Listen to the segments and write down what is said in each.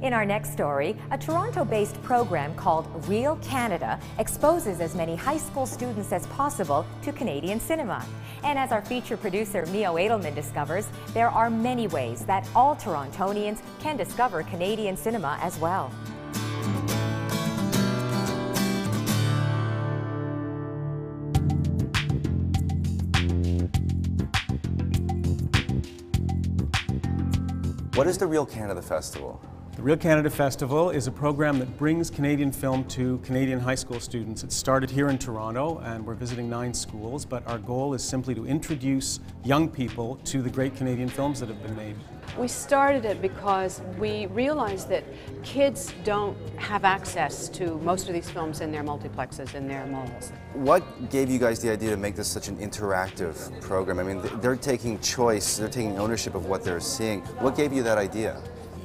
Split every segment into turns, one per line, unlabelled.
In our next story, a Toronto-based program called Real Canada exposes as many high school students as possible to Canadian cinema. And as our feature producer Mio Edelman discovers, there are many ways that all Torontonians can discover Canadian cinema as well.
What is the Real Canada Festival?
The Real Canada Festival is a program that brings Canadian film to Canadian high school students. It started here in Toronto and we're visiting 9 schools, but our goal is simply to introduce young people to the great Canadian films that have been made.
We started it because we realized that kids don't have access to most of these films in their multiplexes, in their malls.
What gave you guys the idea to make this such an interactive program? I mean, they're taking choice, they're taking ownership of what they're seeing. What gave you that idea?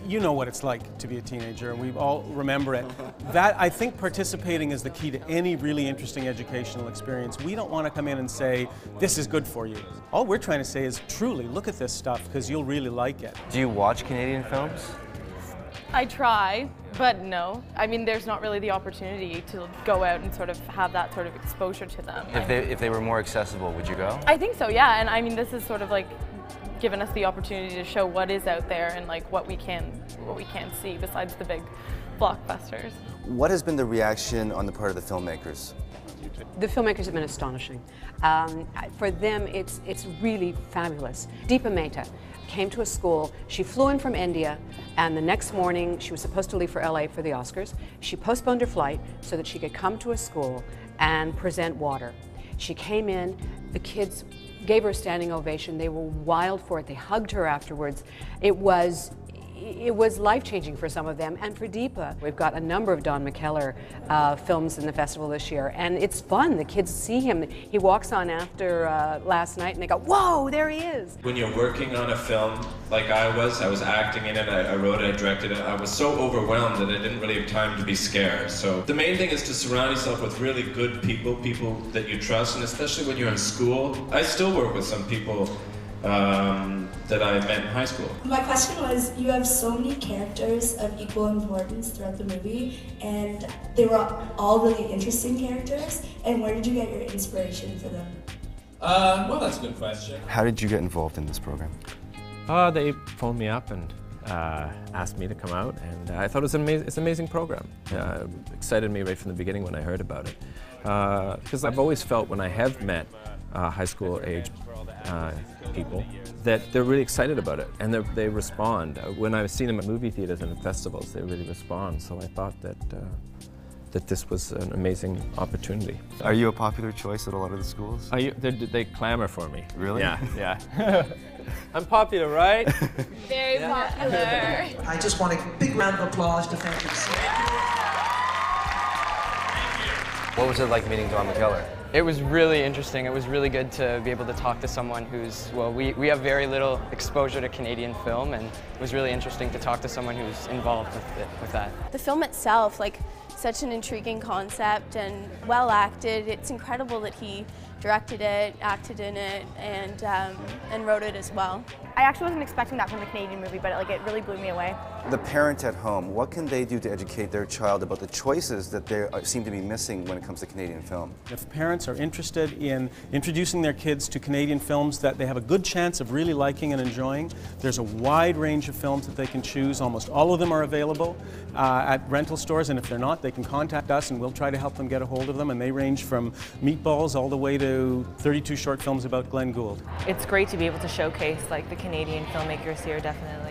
You know what it's like to be a teenager, and we all remember it. That, I think, participating is the key to any really interesting educational experience. We don't want to come in and say, this is good for you. All we're trying to say is, truly, look at this stuff, because you'll really like it.
Do you watch Canadian films?
I try, but no. I mean, there's not really the opportunity to go out and sort of have that sort of exposure to them.
If they were more accessible, would you go?
I think so, yeah, and I mean, this is sort of like given us the opportunity to show what is out there and like what we can see besides the big blockbusters.
What has been the reaction on the part of the filmmakers?
The filmmakers have been astonishing. For them, it's really fabulous. Deepa Mehta came to a school. She flew in from India, and the next morning she was supposed to leave for LA for the Oscars. She postponed her flight so that she could come to a school and present Water. She came in, the kids gave her a standing ovation. They were wild for it. They hugged her afterwards. It was life-changing for some of them, and for Deepa. We've got a number of Don McKellar films in the festival this year, and it's fun. The kids see him. He walks on after last night, and they go, whoa, there he is.
When you're working on a film like I was acting in it, I wrote it, I directed it, I was so overwhelmed that I didn't really have time to be scared. So the main thing is to surround yourself with really good people, people that you trust, and especially when you're in school. I still work with some people that I met in high school.
My question was, you have so many characters of equal importance throughout the movie, and they were all really interesting characters, and where did you get your inspiration for them?
Well, that's a good question.
How did you get involved in this program?
They phoned me up and asked me to come out, and I thought it's an amazing program. Excited me right from the beginning when I heard about it. Because I've always felt when I have met high school age people that they're really excited about it, and they respond. When I've seen them at movie theaters and at festivals, they really respond. So I thought that this was an amazing opportunity.
Are you a popular choice at a lot of the schools?
They clamor for me.
Really?
Yeah. I'm popular, right?
Very popular.
I just want a big round of applause to thank you.
What was it like meeting Don McKellar?
It was really interesting. It was really good to be able to talk to someone who's, well, we have very little exposure to Canadian film, and it was really interesting to talk to someone who's involved with that.
The film itself, like, such an intriguing concept and well acted. It's incredible that he directed it, acted in it, and wrote it as well.
I actually wasn't expecting that from a Canadian movie, but it really blew me away.
The parent at home, what can they do to educate their child about the choices that they seem to be missing when it comes to Canadian film?
If parents are interested in introducing their kids to Canadian films that they have a good chance of really liking and enjoying, there's a wide range of films that they can choose. Almost all of them are available at rental stores, and if they're not, they can contact us and we'll try to help them get a hold of them, and they range from Meatballs all the way to 32 short films about Glenn Gould.
It's great to be able to showcase like the Canadian filmmakers here, definitely.